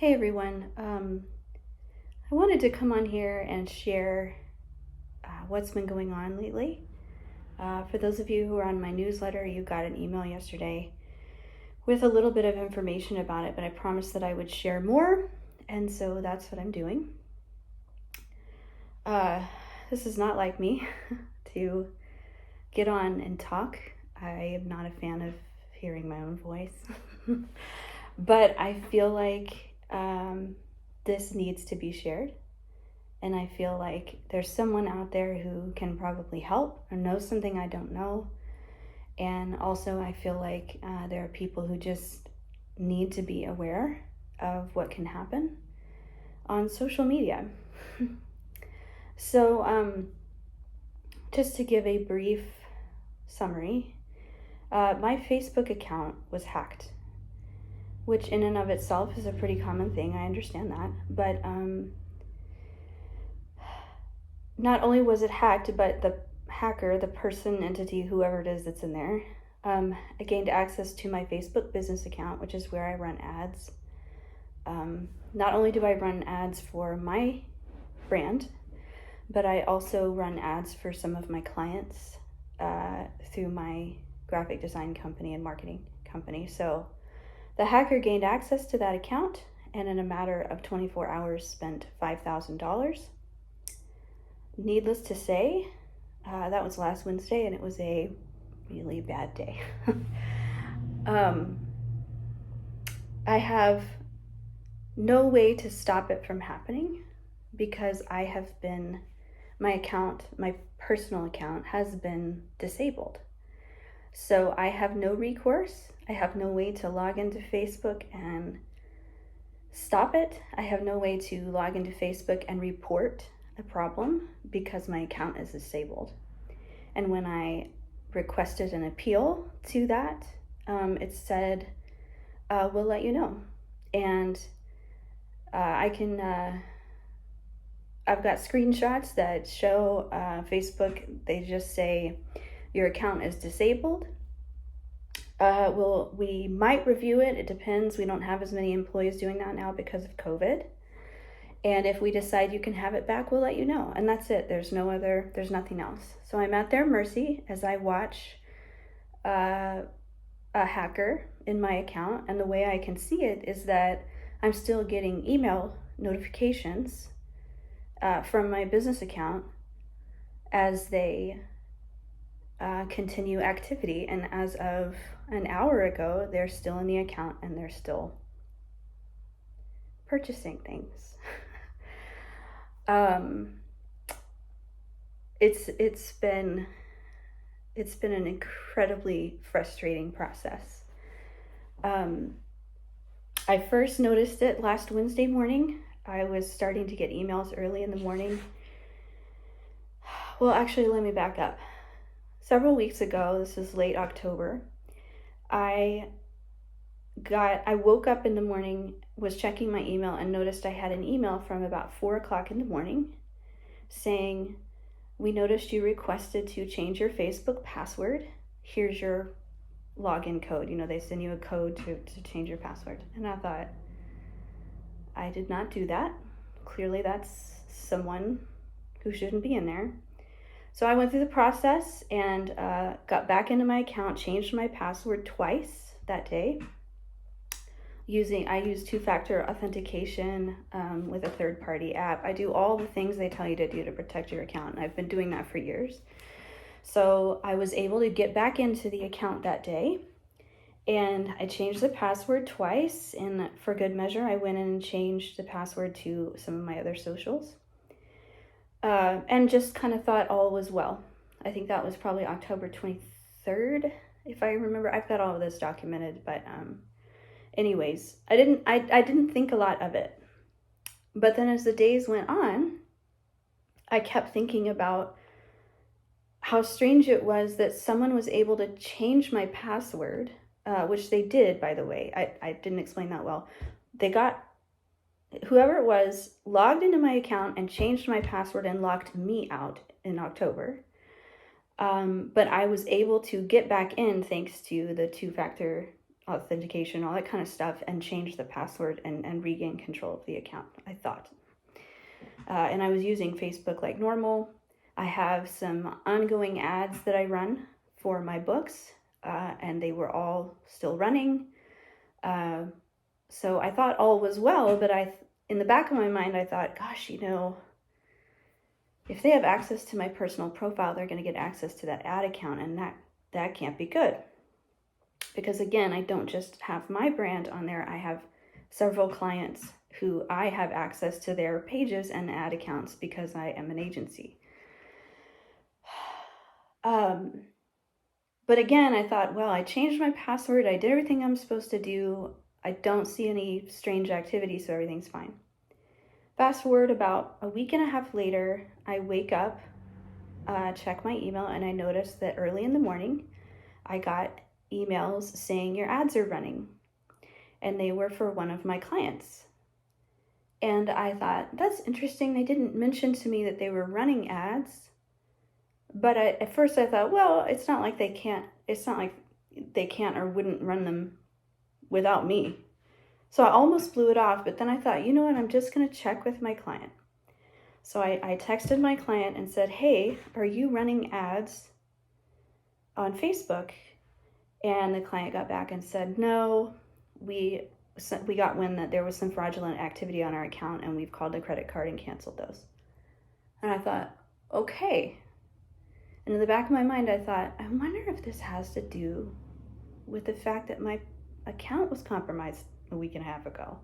Hey everyone, I wanted to come on here and share what's been going on lately. For those of you who are on my newsletter, you got an email yesterday with a little bit of information about it, but I promised that I would share more, and so that's what I'm doing. This is not like me to get on and talk. I am not a fan of hearing my own voice, but I feel like this needs to be shared. And I feel like there's someone out there who can probably help or knows something I don't know. And also I feel like there are people who just need to be aware of what can happen on social media. So just to give a brief summary, my Facebook account was hacked, which in and of itself is a pretty common thing. I understand that. But not only was it hacked, but the hacker, the person, entity, whoever it is that's in there, I gained access to my Facebook business account, which is where I run ads. Not only do I run ads for my brand, but I also run ads for some of my clients through my graphic design company and marketing company. So the hacker gained access to that account and in a matter of 24 hours spent $5,000. Needless to say, that was last Wednesday and it was a really bad day. I have no way to stop it from happening because my account, my personal account, has been disabled. So I have no recourse. I have no way to log into Facebook and stop it. I have no way to log into Facebook and report a problem because my account is disabled. And when I requested an appeal to that, it said, we'll let you know. And I've got screenshots that show Facebook, they just say, your account is disabled. We might review it. It depends. We don't have as many employees doing that now because of COVID. And if we decide you can have it back, we'll let you know. And that's it. There's nothing else. So I'm at their mercy as I watch a hacker in my account. And the way I can see it is that I'm still getting email notifications from my business account as they continue activity. And as of an hour ago, they're still in the account and they're still purchasing things. It's been an incredibly frustrating process. I first noticed it last Wednesday morning. I was starting to get emails early in the morning. Well, actually, let me back up. Several weeks ago, this is late October, I woke up in the morning, was checking my email, and noticed I had an email from about 4 o'clock in the morning saying, we noticed you requested to change your Facebook password. Here's your login code. They send you a code to change your password. And I thought, I did not do that. Clearly that's someone who shouldn't be in there. So I went through the process and got back into my account, changed my password twice that day. I use two-factor authentication with a third-party app. I do all the things they tell you to do to protect your account, and I've been doing that for years. So I was able to get back into the account that day, and I changed the password twice, and for good measure, I went in and changed the password to some of my other socials, and just kind of thought all was well. I think that was probably October 23rd, if I remember. I've got all of this documented, but anyways, I didn't think a lot of it. But then as the days went on, I kept thinking about how strange it was that someone was able to change my password, which they did, by the way. I didn't explain that well. Whoever it was logged into my account and changed my password and locked me out in October. But I was able to get back in thanks to the two-factor authentication, all that kind of stuff, and change the password and regain control of the account, I thought. And I was using Facebook like normal. I have some ongoing ads that I run for my books, and they were all still running. So I thought all was well, but in the back of my mind, I thought, gosh, if they have access to my personal profile, they're going to get access to that ad account, and that can't be good. Because again, I don't just have my brand on there, I have several clients who I have access to their pages and ad accounts because I am an agency. But again, I thought, well, I changed my password, I did everything I'm supposed to do, I don't see any strange activity, so everything's fine. Fast forward about a week and a half later, I wake up, check my email, and I notice that early in the morning, I got emails saying your ads are running. And they were for one of my clients. And I thought, that's interesting. They didn't mention to me that they were running ads. But at first I thought, well, it's not like they can't or wouldn't run them without me. So I almost blew it off, but then I thought, you know what, I'm just going to check with my client. So I texted my client and said, hey, are you running ads on Facebook? And the client got back and said, no, we got wind that there was some fraudulent activity on our account, and we've called the credit card and canceled those. And I thought, okay. And in the back of my mind, I thought, I wonder if this has to do with the fact that my account was compromised a week and a half ago.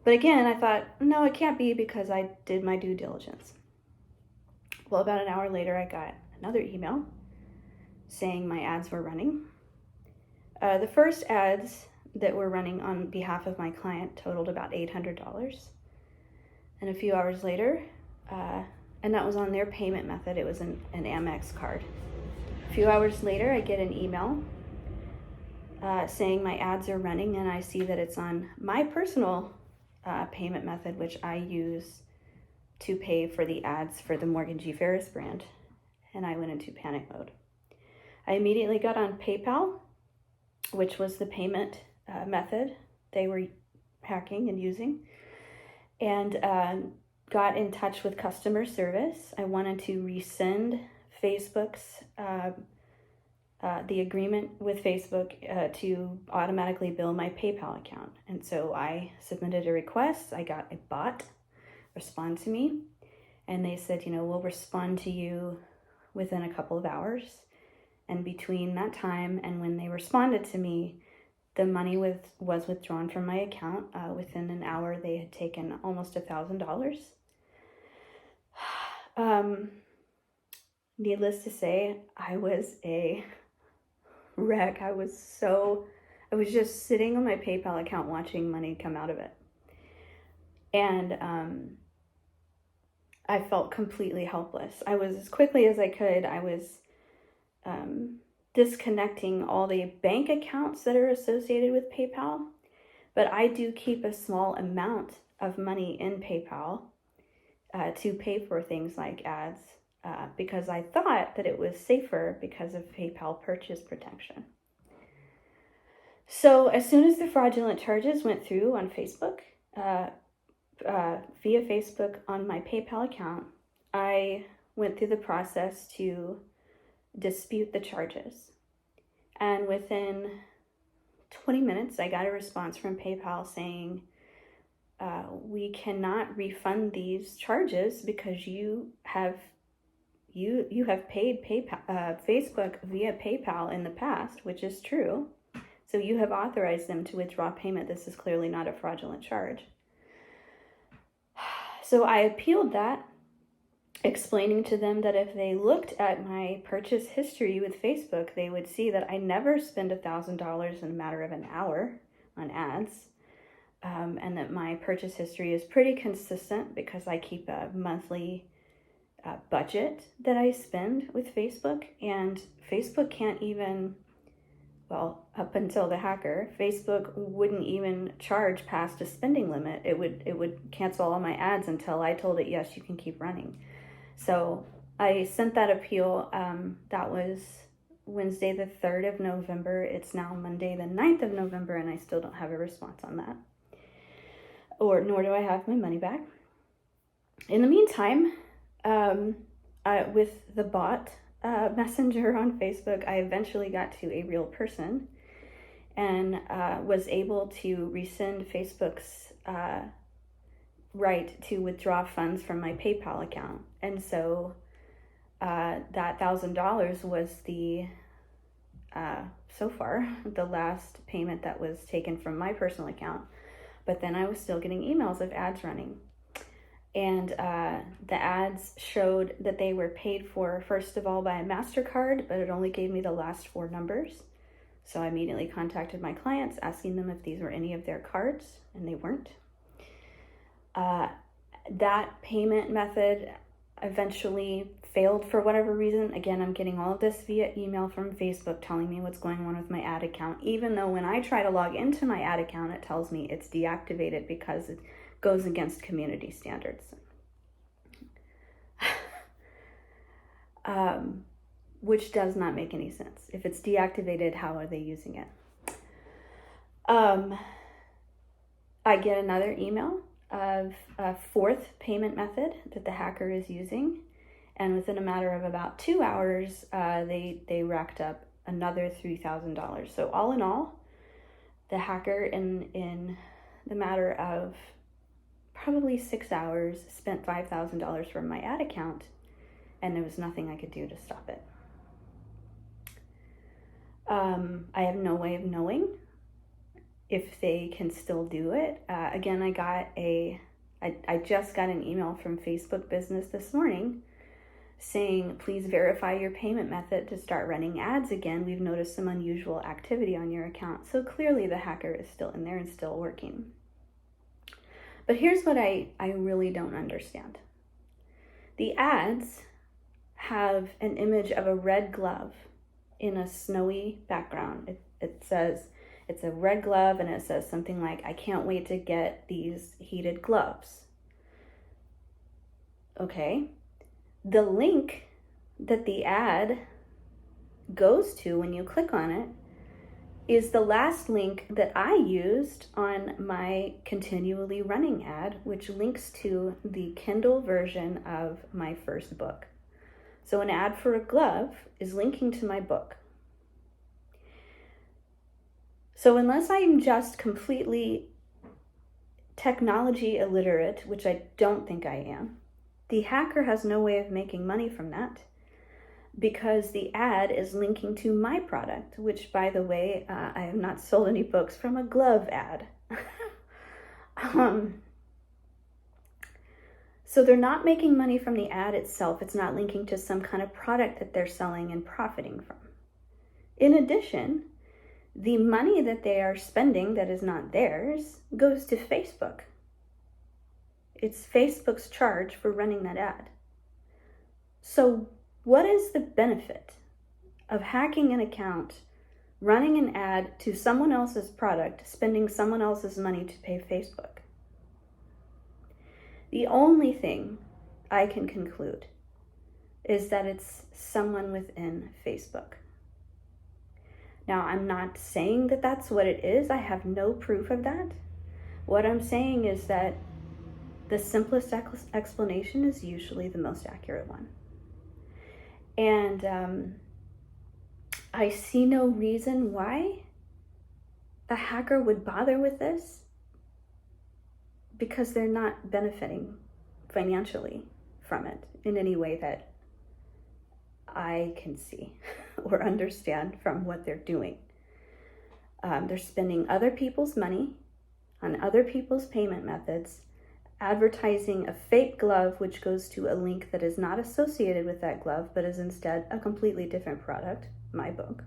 But again, I thought, no, it can't be because I did my due diligence. Well, about an hour later, I got another email saying my ads were running. The first ads that were running on behalf of my client totaled about $800. And a few hours later, and that was on their payment method, it was an Amex card. A few hours later, I get an email saying my ads are running, and I see that it's on my personal payment method, which I use to pay for the ads for the morgangfarris brand. And I went into panic mode. I immediately got on PayPal, which was the payment method they were hacking and using, and got in touch with customer service. I wanted to rescind Facebook's, the agreement with Facebook to automatically bill my PayPal account. And so I submitted a request. I got a bot respond to me, and they said, we'll respond to you within a couple of hours. And between that time and when they responded to me, the money was withdrawn from my account. Within an hour, they had taken almost $1,000. Needless to say, I was a wreck. I was just sitting on my PayPal account watching money come out of it. And I felt completely helpless. I was, as quickly as I could, I was disconnecting all the bank accounts that are associated with PayPal, but I do keep a small amount of money in PayPal to pay for things like ads because I thought that it was safer because of PayPal purchase protection. So as soon as the fraudulent charges went through on Facebook, via Facebook on my PayPal account, I went through the process to dispute the charges. And within 20 minutes, I got a response from PayPal saying, we cannot refund these charges because you have paid Facebook via PayPal in the past, which is true. So you have authorized them to withdraw payment. This is clearly not a fraudulent charge. So I appealed that, explaining to them that if they looked at my purchase history with Facebook, they would see that I never spend $1,000 in a matter of an hour on ads, and that my purchase history is pretty consistent because I keep a monthly budget that I spend with Facebook, and Facebook can't even, well, up until the hacker, Facebook wouldn't even charge past a spending limit. It would cancel all my ads until I told it, yes, you can keep running. So I sent that appeal. That was Wednesday the 3rd of November. It's now Monday the 9th of November, and I still don't have a response on that. Nor do I have my money back. In the meantime, with the bot messenger on Facebook, I eventually got to a real person and was able to rescind Facebook's right to withdraw funds from my PayPal account. And so that $1,000 was so far the last payment that was taken from my personal account. But then I was still getting emails of ads running. And the ads showed that they were paid for, first of all, by a MasterCard, but it only gave me the last 4 numbers. So I immediately contacted my clients, asking them if these were any of their cards, and they weren't. That payment method eventually failed for whatever reason. Again, I'm getting all of this via email from Facebook telling me what's going on with my ad account, even though when I try to log into my ad account, it tells me it's deactivated because it goes against community standards. Which does not make any sense. If it's deactivated, how are they using it? I get another email of a 4th payment method that the hacker is using. And within a matter of about 2 hours, they racked up another $3,000. So all in all, the hacker in the matter of probably 6 hours spent $5,000 from my ad account, and there was nothing I could do to stop it. I have no way of knowing if they can still do it. Again, I just got an email from Facebook Business this morning saying, please verify your payment method to start running ads again. We've noticed some unusual activity on your account. So clearly the hacker is still in there and still working. But here's what I really don't understand. The ads have an image of a red glove in a snowy background. It says, it's a red glove, and it says something like, I can't wait to get these heated gloves. Okay. The link that the ad goes to when you click on it is the last link that I used on my continually running ad, which links to the Kindle version of my first book. So an ad for a glove is linking to my book. So unless I'm just completely technology illiterate, which I don't think I am, the hacker has no way of making money from that, because the ad is linking to my product, which, by the way, I have not sold any books from a glove ad. So they're not making money from the ad itself. It's not linking to some kind of product that they're selling and profiting from. In addition, the money that they are spending that is not theirs goes to Facebook. It's Facebook's charge for running that ad. So what is the benefit of hacking an account, running an ad to someone else's product, spending someone else's money to pay Facebook? The only thing I can conclude is that it's someone within Facebook. Now, I'm not saying that that's what it is. I have no proof of that. What I'm saying is that the simplest explanation is usually the most accurate one. And I see no reason why a hacker would bother with this, because they're not benefiting financially from it in any way that I can see or understand from what they're doing. They're spending other people's money on other people's payment methods, advertising a fake glove which goes to a link that is not associated with that glove, but is instead a completely different product, my book.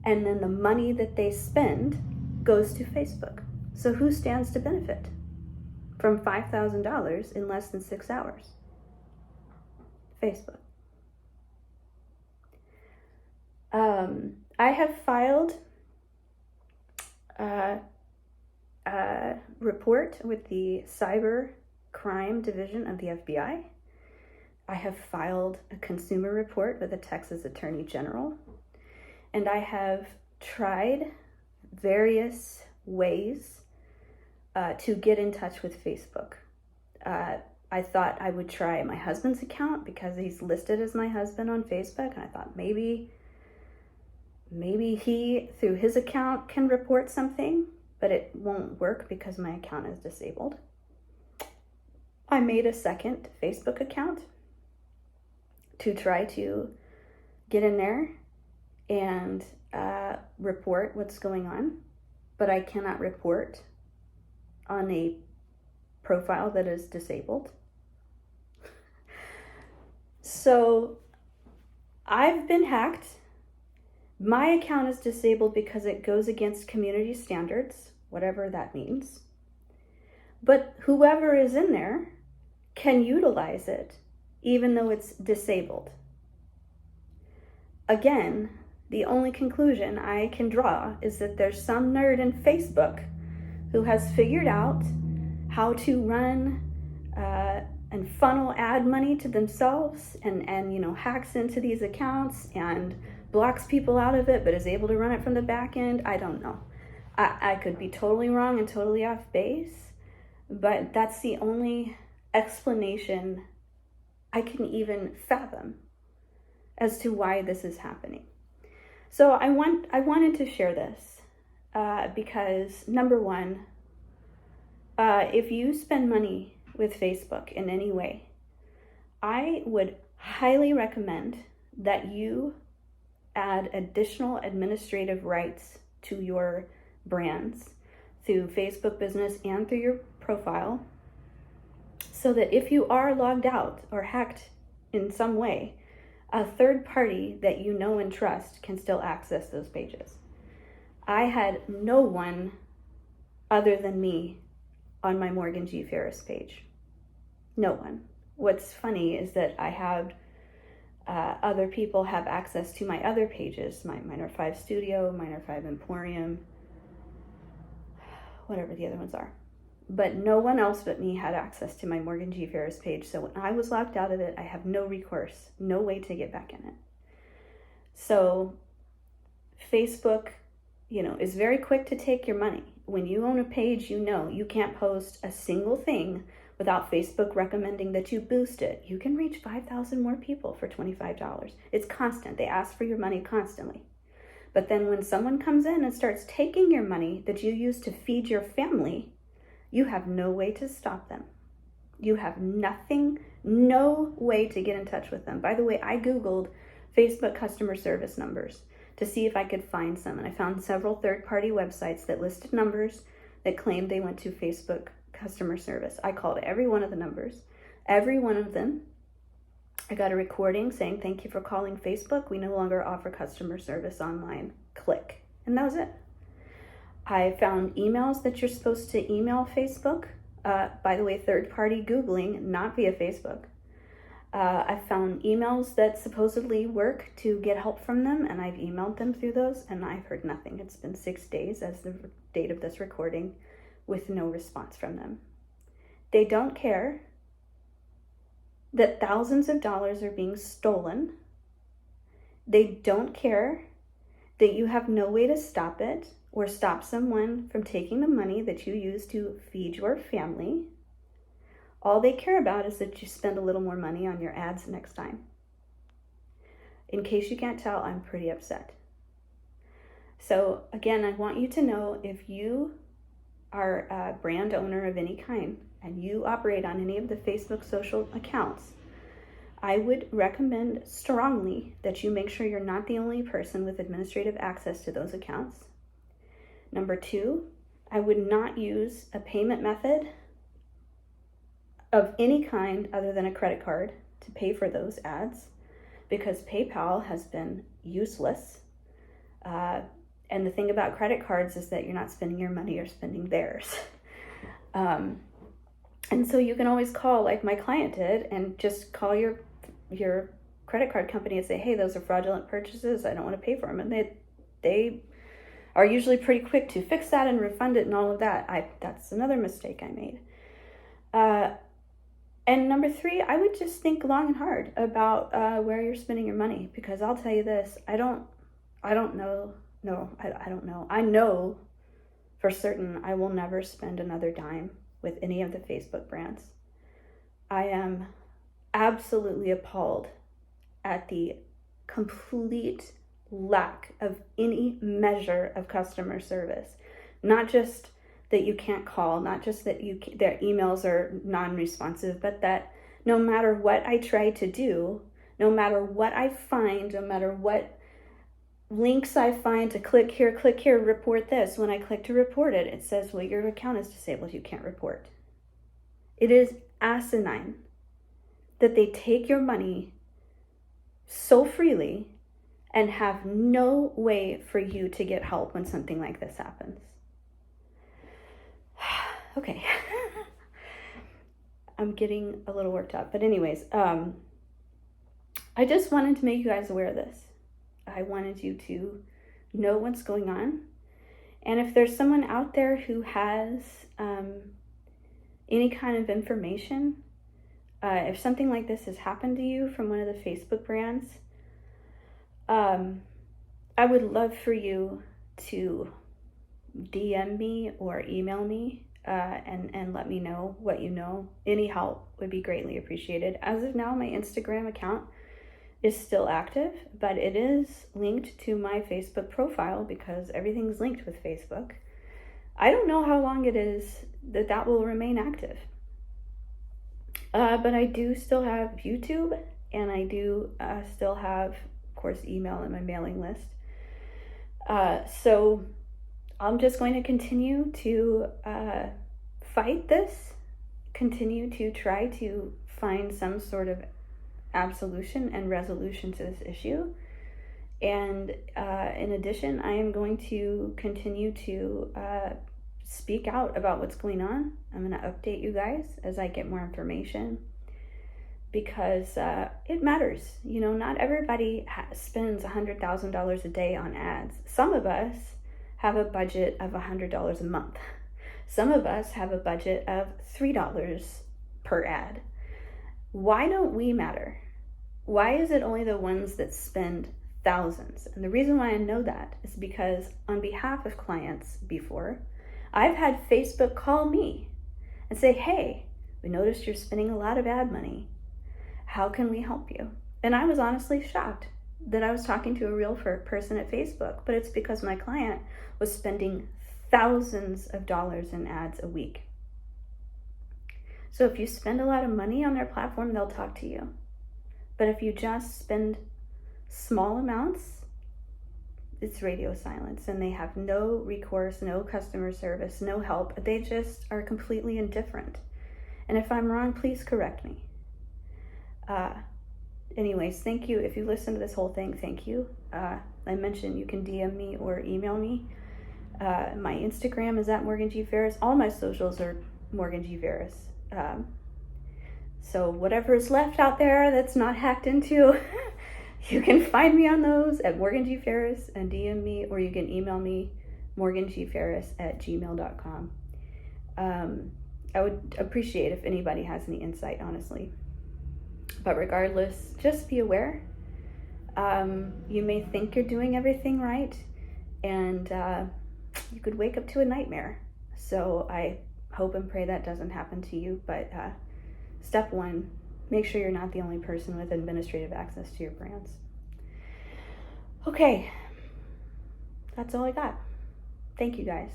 And then the money that they spend goes to Facebook. So who stands to benefit from $5,000 in less than 6 hours? Facebook. I have filed a report with the Cyber Crime Division of the FBI. I have filed a consumer report with the Texas Attorney General. And I have tried various ways to get in touch with Facebook. I thought I would try my husband's account because he's listed as my husband on Facebook, and I thought maybe he, through his account, can report something, but it won't work because my account is disabled. I made a second Facebook account to try to get in there and report what's going on, but I cannot report on a profile that is disabled. So I've been hacked. My account is disabled because it goes against community standards, whatever that means. But whoever is in there can utilize it, even though it's disabled. Again, the only conclusion I can draw is that there's some nerd in Facebook who has figured out how to run and funnel ad money to themselves and hacks into these accounts and blocks people out of it, but is able to run it from the back end. I don't know. I could be totally wrong and totally off base, but that's the only explanation I can even fathom as to why this is happening. So I wanted to share this because, number one, if you spend money with Facebook in any way, I would highly recommend that you add additional administrative rights to your brands through Facebook Business and through your profile, so that if you are logged out or hacked in some way, a third party that you know and trust can still access those pages. I had no one other than me on my morgangfarris page. No one. What's funny is that I have other people have access to my other pages, my Minor 5 Studio, Minor 5 Emporium, whatever the other ones are. But no one else but me had access to my morgangfarris page. So when I was locked out of it, I have no recourse, no way to get back in it. So Facebook, is very quick to take your money. When you own a page, you can't post a single thing without Facebook recommending that you boost it. You can reach 5,000 more people for $25. It's constant. They ask for your money constantly. But then when someone comes in and starts taking your money that you use to feed your family, you have no way to stop them. You have no way to get in touch with them. By the way, I Googled Facebook customer service numbers to see if I could find some. And I found several third-party websites that listed numbers that claimed they went to Facebook customer service. I called every one of the numbers. Every one of them, I got a recording saying, "Thank you for calling Facebook. We no longer offer customer service online. Click." And that was it. I found emails that you're supposed to email Facebook. By the way, third-party Googling, not via Facebook. I found emails that supposedly work to get help from them, and I've emailed them through those, and I've heard nothing. It's been 6 days as the date of this recording with no response from them. They don't care that thousands of dollars are being stolen. They don't care that you have no way to stop it or stop someone from taking the money that you use to feed your family. All they care about is that you spend a little more money on your ads next time. In case you can't tell, I'm pretty upset. So again, I want you to know, if you are a brand owner of any kind and you operate on any of the Facebook social accounts, I would recommend strongly that you make sure you're not the only person with administrative access to those accounts. Number 2, I would not use a payment method of any kind other than a credit card to pay for those ads, because PayPal has been useless. And the thing about credit cards is that you're not spending your money, you're spending theirs. And so you can always call, like my client did, and just call your credit card company and say, "Hey, those are fraudulent purchases. I don't want to pay for them." And they are usually pretty quick to fix that and refund it and all of that. That's another mistake I made. And number 3, I would just think long and hard about where you're spending your money, because I'll tell you this, I don't I don't know. No, I don't know. I know for certain I will never spend another dime with any of the Facebook brands. I am absolutely appalled at the complete lack of any measure of customer service. Not just that you can't call, not just that their emails are non-responsive, but that no matter what I try to do, no matter what I find, no matter what links I find to click here, report this. When I click to report it, it says, well, your account is disabled, you can't report. It is asinine that they take your money so freely and have no way for you to get help when something like this happens. Okay. I'm getting a little worked up. But anyways, I just wanted to make you guys aware of this. I wanted you to know what's going on. And if there's someone out there who has any kind of information, if something like this has happened to you from one of the Facebook brands, I would love for you to DM me or email me and let me know what you know. Any help would be greatly appreciated. As of now, my Instagram account is still active, but it is linked to my Facebook profile because everything's linked with Facebook. I don't know how long it is that will remain active. But I do still have YouTube, and I do still have, of course, email and my mailing list. So I'm just going to continue to fight this, continue to try to find some sort of absolution and resolution to this issue. And in addition, I am going to continue to speak out about what's going on. I'm going to update you guys as I get more information, because it matters. You know, not everybody spends $100,000 a day on ads. Some of us have a budget of $100 a month. Some of us have a budget of $3 per ad. Why don't we matter? Why is it only the ones that spend thousands? And the reason why I know that is because on behalf of clients before, I've had Facebook call me and say, hey, we noticed you're spending a lot of ad money. How can we help you? And I was honestly shocked that I was talking to a real person at Facebook, but it's because my client was spending thousands of dollars in ads a week. So if you spend a lot of money on their platform, they'll talk to you. But if you just spend small amounts, it's radio silence, and they have no recourse, no customer service, no help. They just are completely indifferent. And if I'm wrong, please correct me. Anyways, thank you. If you listen to this whole thing, thank you. I mentioned you can DM me or email me. My Instagram is at morgangfarris. All my socials are morgangfarris. So whatever is left out there that's not hacked into, you can find me on those at morgangfarris and DM me, or you can email me morgangfarris@gmail.com. I would appreciate if anybody has any insight, honestly. But regardless, just be aware. You may think you're doing everything right, and you could wake up to a nightmare. So I hope and pray that doesn't happen to you. But step one, make sure you're not the only person with administrative access to your brands. Okay, that's all I got. Thank you guys.